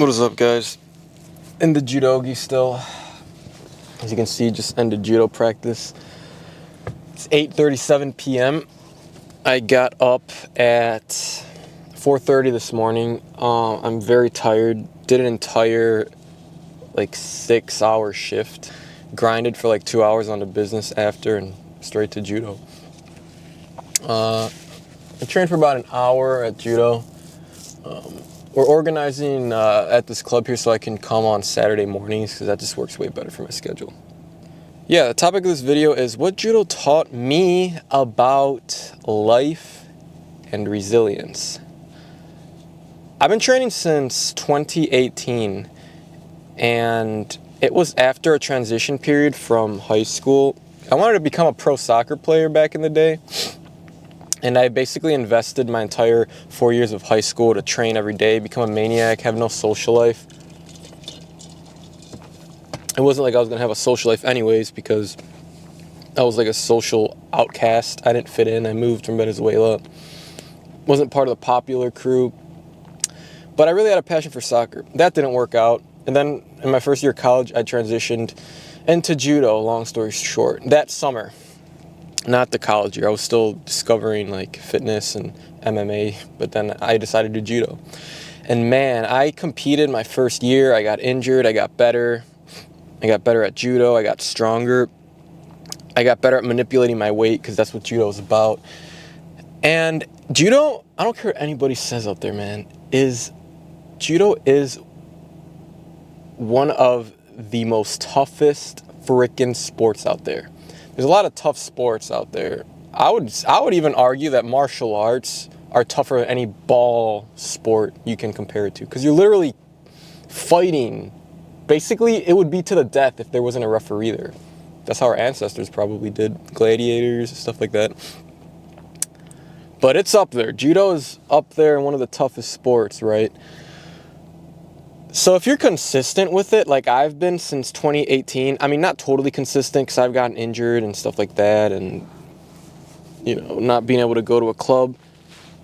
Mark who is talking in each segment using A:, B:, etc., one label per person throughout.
A: What is up, guys? In the judogi still. As you can see, just ended judo practice. It's 8:37 p.m. I got up at 4:30 this morning. I'm very tired. Did an entire 6-hour shift. Grinded for 2 hours on the business after and straight to judo. I trained for about an hour at judo. We're organizing at this club here so I can come on Saturday mornings because that just works way better for my schedule. Yeah, the topic of this video is what judo taught me about life and resilience. I've been training since 2018, and it was after a transition period from high school. I wanted to become a pro soccer player back in the day. And I basically invested my entire 4 years of high school to train every day, become a maniac, have no social life. It wasn't like I was going to have a social life anyways because I was like a social outcast. I didn't fit in. I moved from Venezuela. Wasn't part of the popular crew. But I really had a passion for soccer. That didn't work out. And then in my first year of college, I transitioned into judo, long story short, that summer. Not the college year. I was still discovering fitness and MMA, but then I decided to do judo. And man, I competed my first year. I got injured. I got better. I got better at judo. I got stronger. I got better at manipulating my weight because that's what judo is about. And judo, I don't care what anybody says out there, man, judo is one of the most toughest freaking sports out there. There's a lot of tough sports out there. I would even argue that martial arts are tougher than any ball sport you can compare it to, because you're literally fighting. Basically, it would be to the death if there wasn't a referee there. That's how our ancestors probably did, gladiators, stuff like that. But it's up there. Judo is up there in one of the toughest sports, right? So if you're consistent with it, like I've been since 2018, I mean, not totally consistent because I've gotten injured and stuff like that and, not being able to go to a club.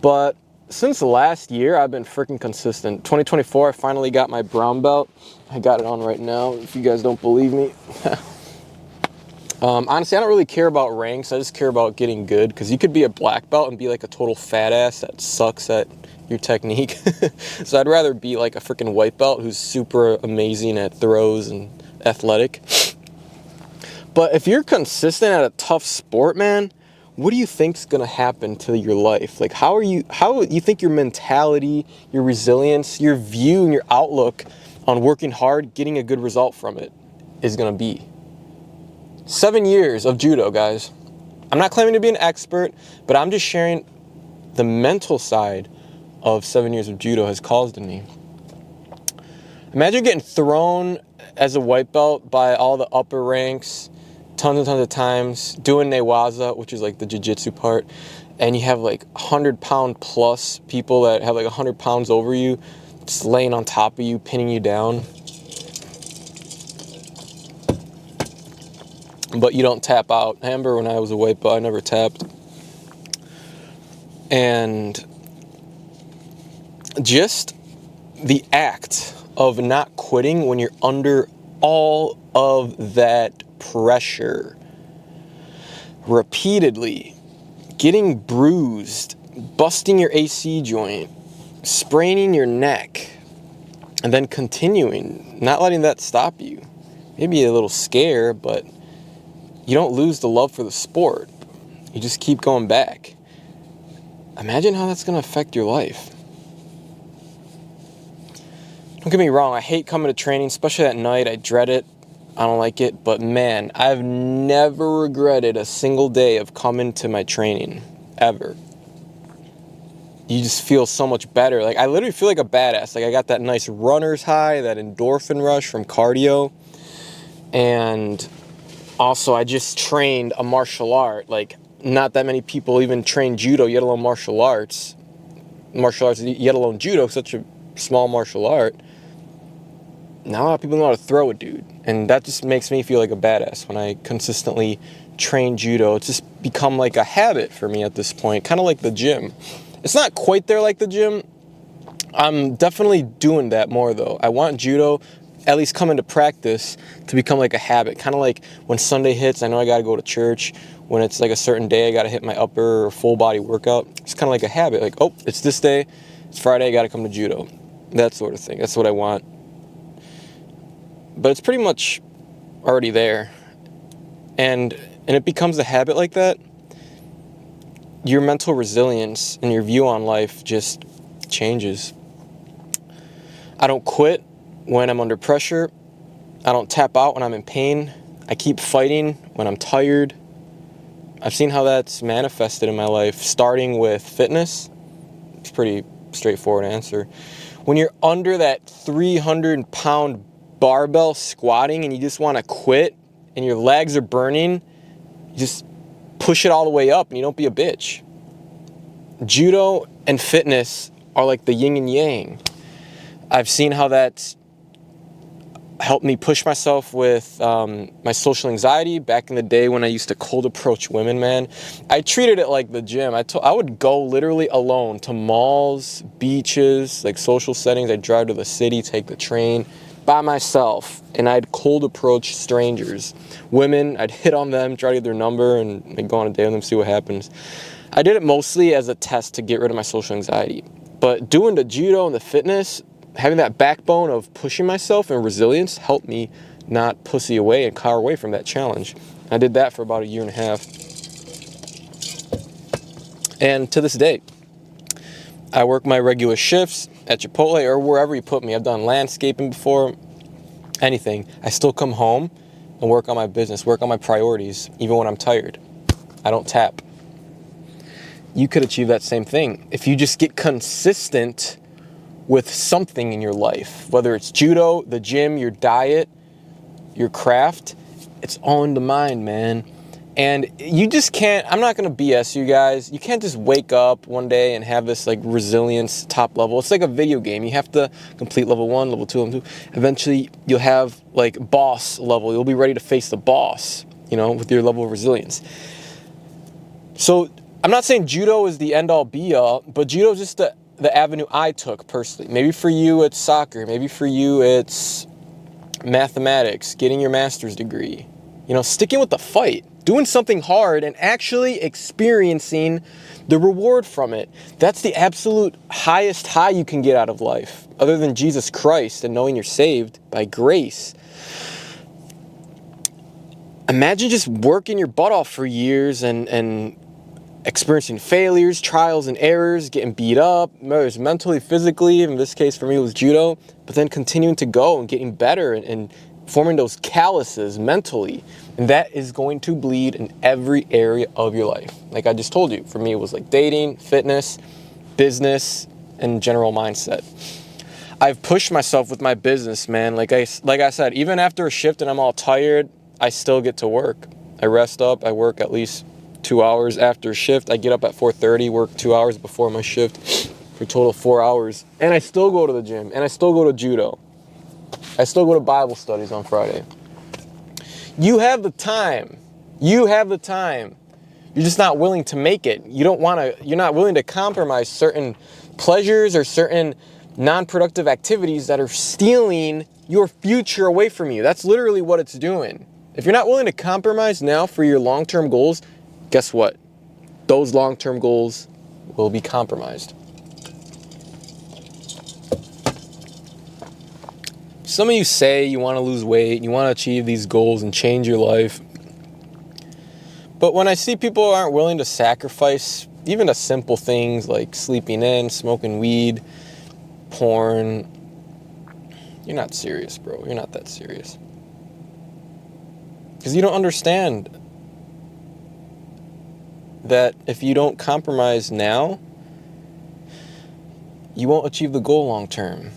A: But since last year, I've been freaking consistent. 2024, I finally got my brown belt. I got it on right now, if you guys don't believe me. Honestly, I don't really care about ranks. I just care about getting good, because you could be a black belt and be like a total fat ass that sucks at your technique. So I'd rather be like a freaking white belt who's super amazing at throws and athletic. But if you're consistent at a tough sport, man, what do you think's gonna happen to your life? How you think your mentality, your resilience, your view and your outlook on working hard, getting a good result from it is gonna be? 7 years of judo, guys. I'm not claiming to be an expert, but I'm just sharing the mental side of 7 years of judo has caused in me. Imagine getting thrown as a white belt by all the upper ranks tons and tons of times, doing newaza, which is like the jiu-jitsu part, and you have 100-pound plus people that have 100 pounds over you, just laying on top of you, pinning you down. But you don't tap out. I remember when I was a white belt, I never tapped. And just the act of not quitting when you're under all of that pressure, repeatedly, getting bruised, busting your AC joint, spraining your neck, and then continuing, not letting that stop you. Maybe a little scare, but you don't lose the love for the sport. You just keep going back. Imagine how that's going to affect your life. Don't get me wrong, I hate coming to training, especially at night. I dread it. I don't like it. But man, I've never regretted a single day of coming to my training, ever. You just feel so much better. I literally feel like a badass. I got that nice runner's high, that endorphin rush from cardio. And also, I just trained a martial art. Not that many people even train judo, yet alone martial arts. Martial arts, yet alone judo, such a small martial art. Not a lot of people know how to throw a dude. And that just makes me feel like a badass when I consistently train judo. It's just become like a habit for me at this point, kind of like the gym. It's not quite there like the gym. I'm definitely doing that more though. I want judo at least come into practice to become like a habit. Kind of like when Sunday hits, I know I got to go to church. When it's like a certain day, I got to hit my upper or full body workout. It's kind of like a habit. Like, oh, it's this day, it's Friday, I got to come to judo. That sort of thing. That's what I want. But it's pretty much already there. And it becomes a habit like that. Your mental resilience and your view on life just changes. I don't quit when I'm under pressure. I don't tap out when I'm in pain. I keep fighting when I'm tired. I've seen how that's manifested in my life, starting with fitness. It's a pretty straightforward answer. When you're under that 300-pound barbell squatting and you just want to quit and your legs are burning, you just push it all the way up and you don't be a bitch. Judo and fitness are like the yin and yang. I've seen how that's helped me push myself with my social anxiety. Back in the day when I used to cold approach women, man, I treated it like the gym. I would go literally alone to malls, beaches, like social settings. I'd drive to the city, take the train by myself, and I'd cold approach strangers. Women, I'd hit on them, try to get their number, and I'd go on a date with them, see what happens. I did it mostly as a test to get rid of my social anxiety. But doing the judo and the fitness, having that backbone of pushing myself and resilience helped me not pussy away and cower away from that challenge. I did that for about a year and a half. And to this day, I work my regular shifts at Chipotle or wherever you put me. I've done landscaping before, anything. I still come home and work on my business, work on my priorities, even when I'm tired. I don't tap. You could achieve that same thing if you just get consistent with something in your life, whether it's judo, the gym, your diet, your craft. It's all in the mind, man. And you just can't, I'm not going to BS you guys. You can't just wake up one day and have this like resilience top level. It's like a video game. You have to complete level 1, level 2, level 2. Eventually you'll have like boss level. You'll be ready to face the boss, you know, with your level of resilience. So I'm not saying judo is the end all be all, but judo is just the avenue I took personally. Maybe for you it's soccer. Maybe for you it's mathematics, getting your master's degree. You know, sticking with the fight, doing something hard and actually experiencing the reward from it. That's the absolute highest high you can get out of life, other than Jesus Christ and knowing you're saved by grace. Imagine just working your butt off for years and experiencing failures, trials and errors, getting beat up, whether it's mentally, physically. In this case for me it was judo, but then continuing to go and getting better and forming those calluses mentally. And that is going to bleed in every area of your life. Like I just told you, for me it was like dating, fitness, business, and general mindset. I've pushed myself with my business, man. Like I said, even after a shift and I'm all tired, I still get to work. I rest up, I work at least 2 hours after shift. I get up at 4:30, work 2 hours before my shift for a total of 4 hours. And I still go to the gym and I still go to judo. I still go to Bible studies on Friday. You have the time. You have the time. You're just not willing to make it. You're not willing to compromise certain pleasures or certain non-productive activities that are stealing your future away from you. That's literally what it's doing. If you're not willing to compromise now for your long-term goals, guess what? Those long-term goals will be compromised. Some of you say you want to lose weight, you want to achieve these goals and change your life. But when I see people aren't willing to sacrifice even the simple things like sleeping in, smoking weed, porn, you're not serious, bro. You're not that serious. Because you don't understand that if you don't compromise now, you won't achieve the goal long term.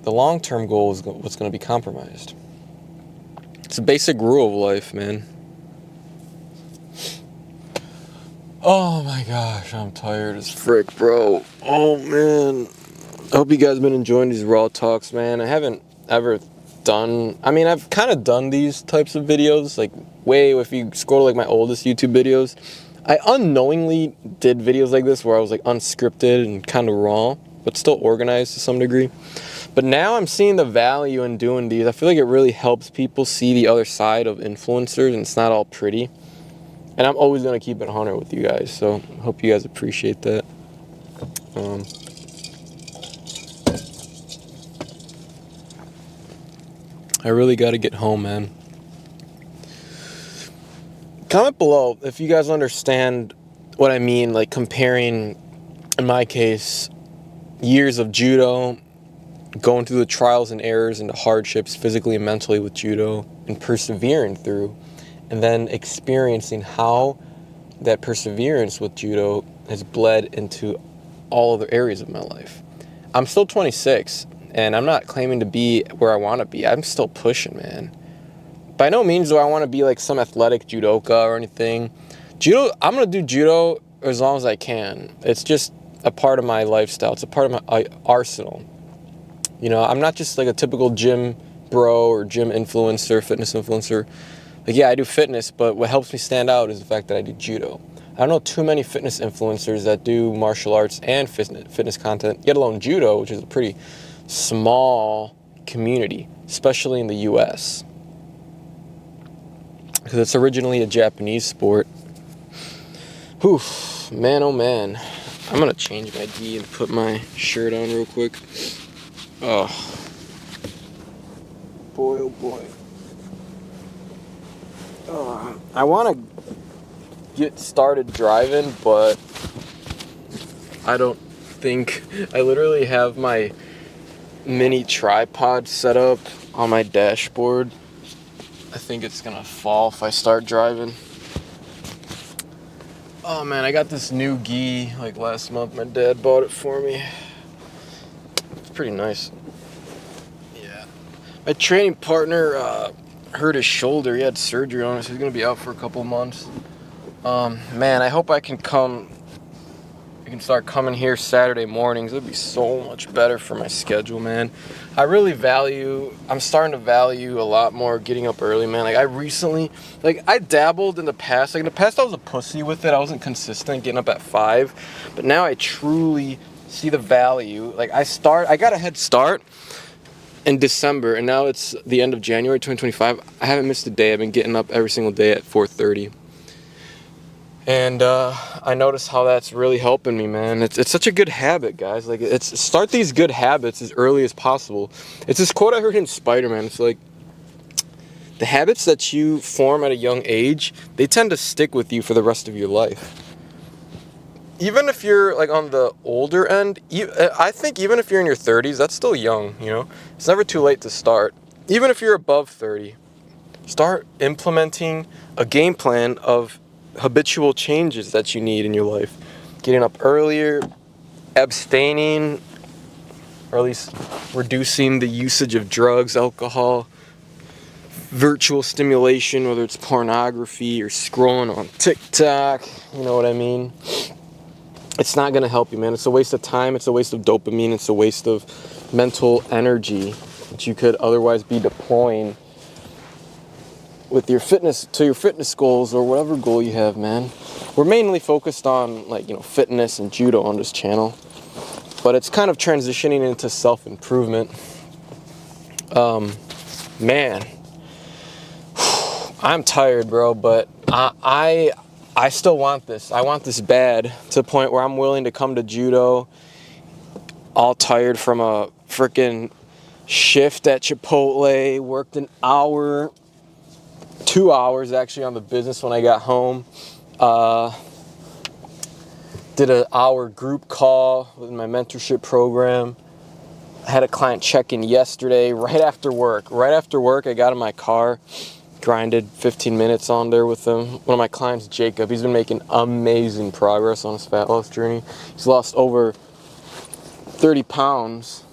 A: The long-term goal is what's going to be compromised. It's a basic rule of life, man. Oh my gosh, I'm tired as frick, bro. Oh man. I hope you guys have been enjoying these raw talks, man. I haven't ever I've kind of done these types of videos, like if you scroll to like my oldest YouTube videos, I unknowingly did videos like this where I was like unscripted and kind of raw. but still organized to some degree. But now I'm seeing the value in doing these. I feel like it really helps people see the other side of influencers, and it's not all pretty. And I'm always going to keep it 100 with you guys, so I hope you guys appreciate that. I really got to get home, man. Comment below if you guys understand what I mean, like comparing, in my case, years of judo, going through the trials and errors and the hardships physically and mentally with judo, and persevering through, and then experiencing how that perseverance with judo has bled into all other areas of my life. I'm still 26, and I'm not claiming to be where I want to be. I'm still pushing, man. By no means do I want to be like some athletic judoka or anything. Judo, I'm going to do judo as long as I can. It's just a part of my lifestyle. It's a part of my arsenal. You know, I'm not just like a typical gym bro or gym influencer, fitness influencer. Like, yeah, I do fitness, but what helps me stand out is the fact that I do judo. I don't know too many fitness influencers that do martial arts and fitness content, let alone judo, which is a pretty small community, especially in the US. Because it's originally a Japanese sport. Whew, man, oh man. I'm going to change my gi and put my shirt on real quick. Oh, boy, oh boy. I want to get started driving, but I don't think, I literally have my mini tripod set up on my dashboard. I think it's gonna fall if I start driving. Oh man, I got this new gi like last month. My dad bought it for me. It's pretty nice. Yeah. My training partner hurt his shoulder. He had surgery on it, so he's gonna be out for a couple months. Man, I hope I can start coming here Saturday mornings. It'd be so much better for my schedule, man. I'm starting to value a lot more getting up early, man. Like, I dabbled in the past. Like, in the past, I was a pussy with it. I wasn't consistent getting up at 5. But now I truly see the value. Like, I got a head start in December, and now it's the end of January 2025. I haven't missed a day. I've been getting up every single day at 4:30. And I notice how that's really helping me, man. It's such a good habit, guys. Like, start these good habits as early as possible. It's this quote I heard in Spider-Man. It's like, the habits that you form at a young age, they tend to stick with you for the rest of your life. Even if you're like on the older end, I think even if you're in your 30s, that's still young, you know? It's never too late to start. Even if you're above 30, start implementing a game plan of habitual changes that you need in your life. Getting up earlier, abstaining, or at least reducing the usage of drugs, alcohol, virtual stimulation, whether it's pornography or scrolling on TikTok, you know what I mean? It's not going to help you, man. It's a waste of time, it's a waste of dopamine, it's a waste of mental energy that you could otherwise be deploying with your fitness goals or whatever goal you have, man. We're mainly focused on, like, you know, fitness and judo on this channel, but it's kind of transitioning into self-improvement. Man, I'm tired, bro, but I still want this. I want this bad, to the point where I'm willing to come to judo all tired from a freaking shift at Chipotle, worked an hour, 2 hours actually on the business when I got home. Did an hour group call with my mentorship program. I had a client check-in yesterday right after work. Right after work, I got in my car, grinded 15 minutes on there with him. One of my clients, Jacob, he's been making amazing progress on his fat loss journey. He's lost over 30 pounds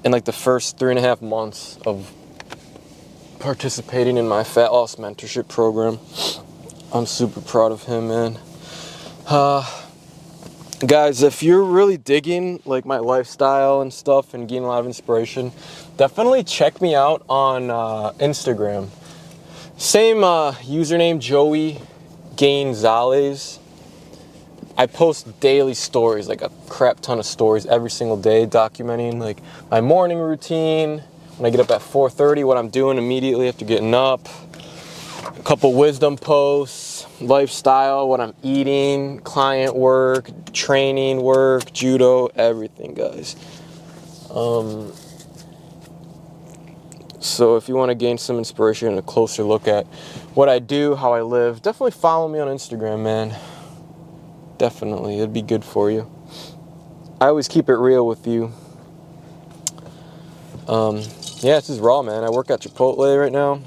A: in like the first 3.5 months of participating in my fat loss mentorship program. I'm super proud of him, man. Guys, if you're really digging like my lifestyle and stuff and getting a lot of inspiration, definitely check me out on Instagram. Same username, Joey Gainzales. I post daily stories, like a crap ton of stories every single day, documenting like my morning routine, when I get up at 4:30, what I'm doing immediately after getting up, a couple wisdom posts, lifestyle, what I'm eating, client work, training work, judo, everything, guys. So if you want to gain some inspiration and a closer look at what I do, how I live, definitely follow me on Instagram, man. Definitely, it'd be good for you. I always keep it real with you. Yeah, this is raw, man. I work at Chipotle right now.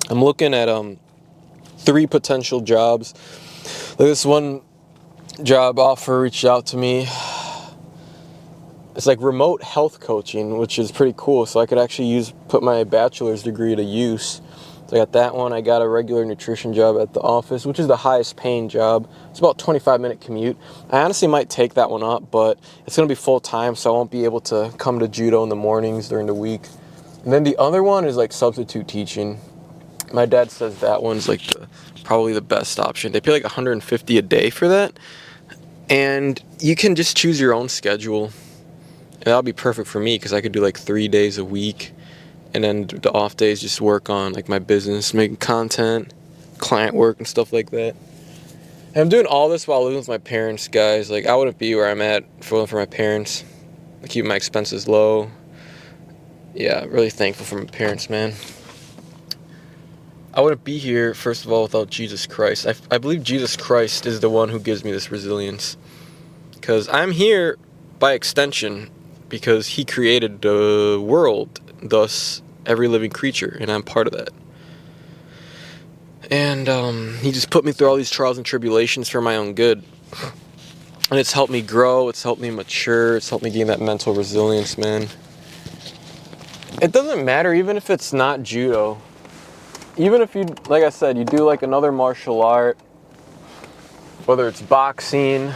A: I'm looking at 3 potential jobs. Like this one job offer reached out to me. It's like remote health coaching, which is pretty cool. So I could actually put my bachelor's degree to use. So I got that one. I got a regular nutrition job at the office, which is the highest paying job. It's about a 25-minute commute. I honestly might take that one up, but it's going to be full time, so I won't be able to come to judo in the mornings during the week. And then the other one is like substitute teaching. My dad says that one's like probably the best option. They pay like $150 a day for that. And you can just choose your own schedule. And that'll be perfect for me because I could do like 3 days a week. And then the off days just work on like my business, making content, client work and stuff like that. And I'm doing all this while living with my parents, guys. Like I wouldn't be where I'm at if it wasn't for my parents. I keep my expenses low. Yeah, really thankful for my parents, man. I wouldn't be here, first of all, without Jesus Christ. I believe Jesus Christ is the one who gives me this resilience. Because I'm here by extension because he created the world, thus every living creature, and I'm part of that. And he just put me through all these trials and tribulations for my own good. And it's helped me grow, it's helped me mature, it's helped me gain that mental resilience, man. It doesn't matter, even if it's not judo. Even if you, like I said, you do like another martial art, whether it's boxing,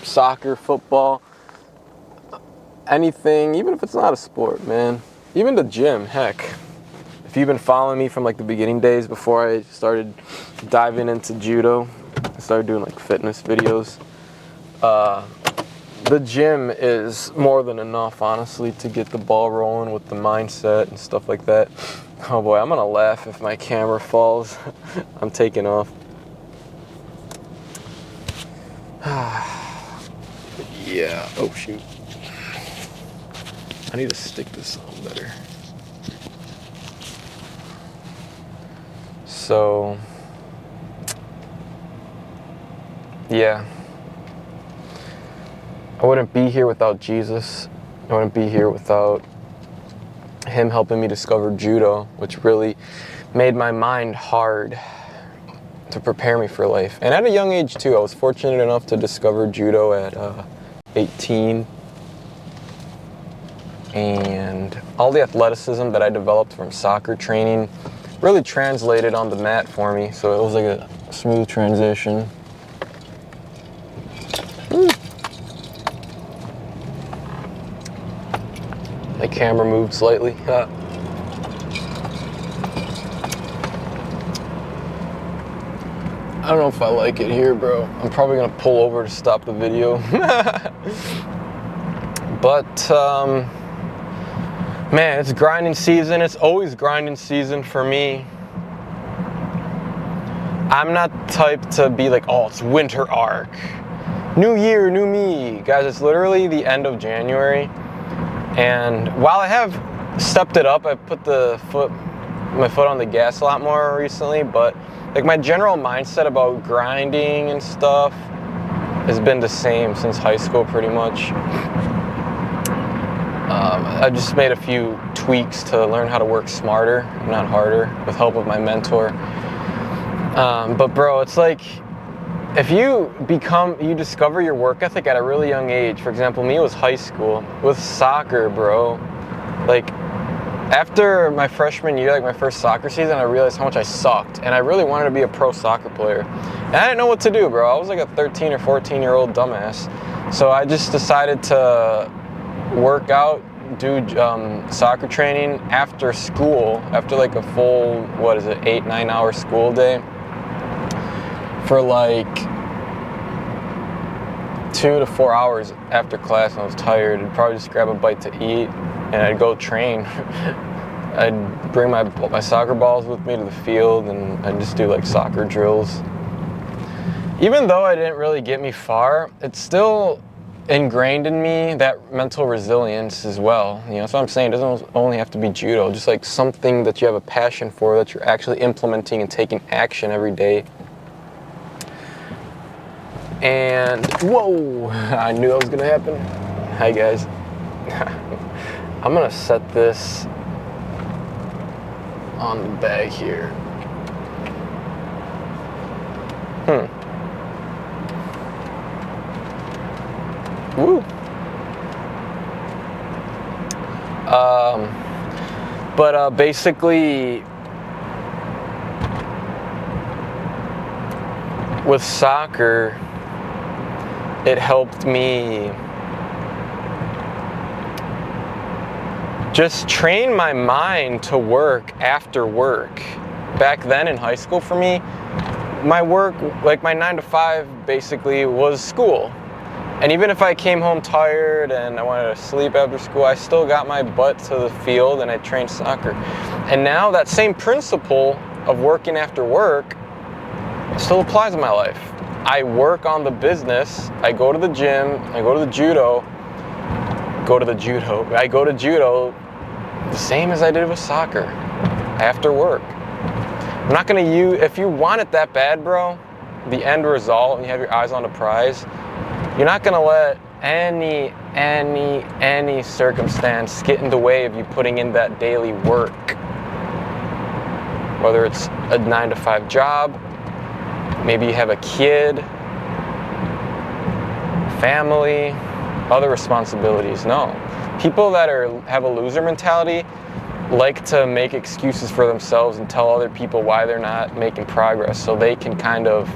A: soccer, football, anything, even if it's not a sport, man. Even the gym, heck. If you've been following me from like the beginning days before I started diving into judo, I started doing like fitness videos. The gym is more than enough, honestly, to get the ball rolling with the mindset and stuff like that. Oh boy, I'm gonna laugh if my camera falls. I'm taking off. Yeah, oh shoot. I need to stick this on better. So, yeah. I wouldn't be here without Jesus. I wouldn't be here without him helping me discover judo, which really made my mind hard to prepare me for life. And at a young age too, I was fortunate enough to discover judo at 18. And all the athleticism that I developed from soccer training really translated on the mat for me. So it was like a smooth transition. My camera moved slightly. I don't know if I like it here, bro. I'm probably gonna pull over to stop the video. But, man, it's grinding season. It's always grinding season for me. I'm not the type to be like, oh, it's winter arc. New year, new me. Guys, it's literally the end of January. And while I have stepped it up, I've put my foot on the gas a lot more recently, but like my general mindset about grinding and stuff has been the same since high school pretty much. I just made a few tweaks to learn how to work smarter, not harder, with help of my mentor. But bro, it's like, if you discover your work ethic at a really young age. For example, me, it was high school with soccer, bro. Like, after my freshman year, like my first soccer season, I realized how much I sucked, and I really wanted to be a pro soccer player. And I didn't know what to do, bro. I was like a 13 or 14-year-old dumbass. So I just decided to work out, do soccer training after school, after like a full, 8-9 hour school day, for like 2 to 4 hours after class when I was tired. I'd probably just grab a bite to eat and I'd go train. I'd bring my soccer balls with me to the field and I'd just do like soccer drills. Even though it didn't really get me far, it's still ingrained in me that mental resilience as well. You know, that's what I'm saying. It doesn't only have to be judo, just like something that you have a passion for that you're actually implementing and taking action every day. And whoa, I knew that was gonna happen. Hi guys. I'm gonna set this on the bag here. Woo. But basically, with soccer, it helped me just train my mind to work after work. Back then in high school for me, my work, like my 9 to 5 basically was school. And even if I came home tired and I wanted to sleep after school, I still got my butt to the field and I trained soccer. And now that same principle of working after work still applies in my life. I work on the business, I go to the gym, I go to the judo, I go to judo the same as I did with soccer after work. I'm not gonna use, if you want it that bad, bro, the end result, and you have your eyes on the prize, you're not gonna let any circumstance get in the way of you putting in that daily work. Whether it's a 9 to 5 job, maybe you have a kid, family, other responsibilities. No. People that have a loser mentality like to make excuses for themselves and tell other people why they're not making progress, so they can kind of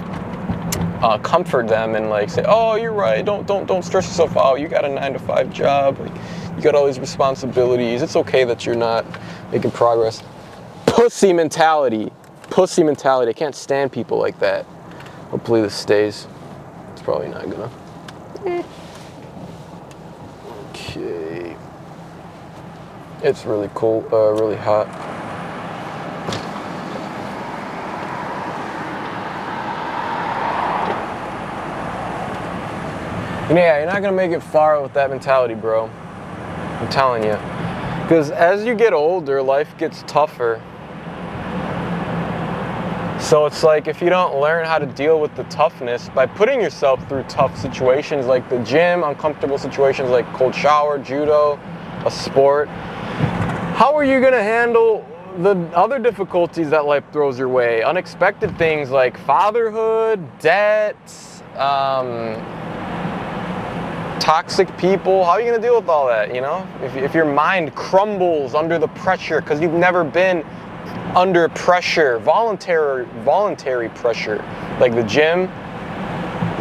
A: comfort them and like say, oh, you're right, don't stress yourself out, you got a 9 to 5 job, like, you got all these responsibilities, it's okay that you're not making progress. Pussy mentality. I can't stand people like that. Hopefully this stays. It's probably not gonna. Okay. It's really cold, really hot. Yeah, you're not gonna make it far with that mentality, bro. I'm telling you. Because as you get older, life gets tougher. So it's like, if you don't learn how to deal with the toughness by putting yourself through tough situations like the gym, uncomfortable situations like cold shower, judo, a sport, how are you gonna handle the other difficulties that life throws your way? Unexpected things like fatherhood, debt, toxic people. How are you gonna deal with all that, you know? If your mind crumbles under the pressure because you've never been under pressure, voluntary pressure, like the gym,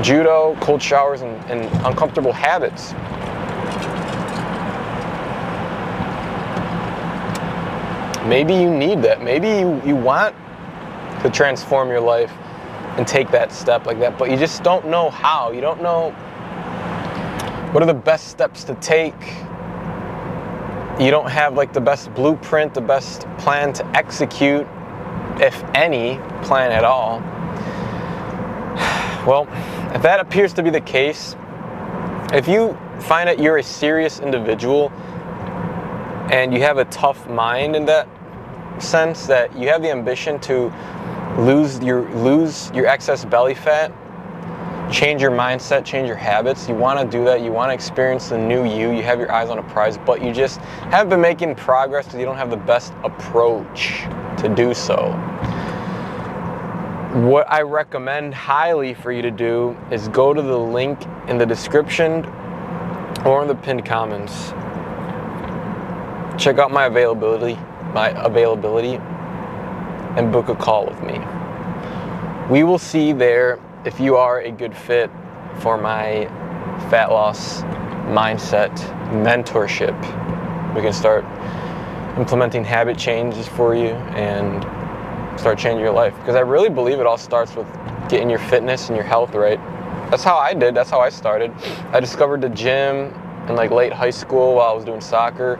A: judo, cold showers, and uncomfortable habits. Maybe you need that. Maybe you want to transform your life and take that step like that, but you just don't know how. You don't know what are the best steps to take. You don't have like the best blueprint, the best plan to execute, if any plan at all. Well, if that appears to be the case, if you find that you're a serious individual and you have a tough mind in that sense, that you have the ambition to lose your excess belly fat, change your mindset, change your habits, you want to do that, you want to experience the new you have your eyes on a prize, but you just haven't been making progress because you don't have the best approach to do so. What I recommend highly for you to do is go to the link in the description or in the pinned comments. Check out my availability and book a call with me. We will see there if you are a good fit for my fat loss mindset mentorship. We can start implementing habit changes for you and start changing your life. Because I really believe it all starts with getting your fitness and your health right. That's how I did. That's how I started. I discovered the gym in like late high school while I was doing soccer.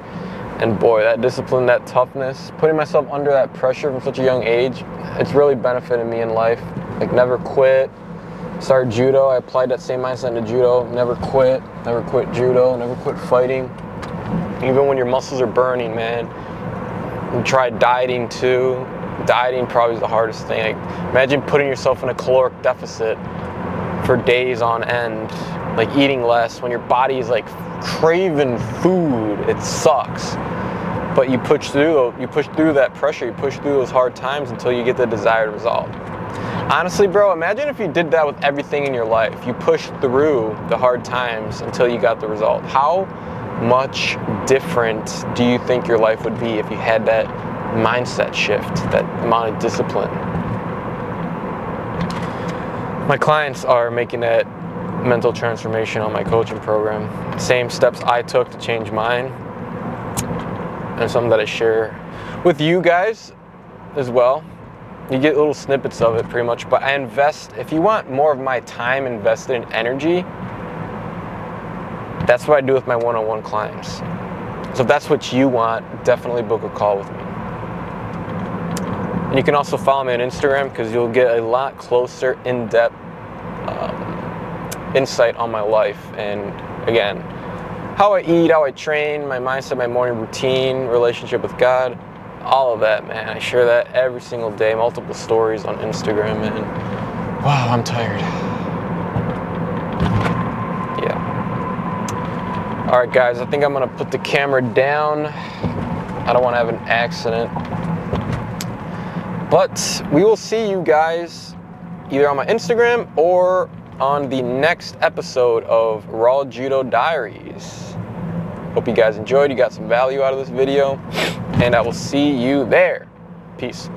A: And boy, that discipline, that toughness, putting myself under that pressure from such a young age, it's really benefited me in life. Like never quit. Started judo. I applied that same mindset into judo. Never quit judo, never quit fighting. Even when your muscles are burning, man. And try dieting too. Dieting probably is the hardest thing. Like, imagine putting yourself in a caloric deficit for days on end, like eating less when your body is like craving food. It sucks. But you push through that pressure, you push through those hard times until you get the desired result. Honestly, bro, imagine if you did that with everything in your life. You pushed through the hard times until you got the result. How much different do you think your life would be if you had that mindset shift, that amount of discipline? My clients are making that mental transformation on my coaching program. Same steps I took to change mine, and something that I share with you guys as well. You get little snippets of it pretty much, but I invest, if you want more of my time invested in energy, that's what I do with my one-on-one clients. So if that's what you want, definitely book a call with me. And you can also follow me on Instagram because you'll get a lot closer, in-depth insight on my life. And again, how I eat, how I train, my mindset, my morning routine, relationship with God, all of that, man. I share that every single day, multiple stories on Instagram, and wow, I'm tired. Yeah. All right, guys, I think I'm gonna put the camera down. I don't wanna have an accident. But we will see you guys either on my Instagram or on the next episode of Raw Judo Diaries. Hope you guys enjoyed. You got some value out of this video, and I will see you there. Peace.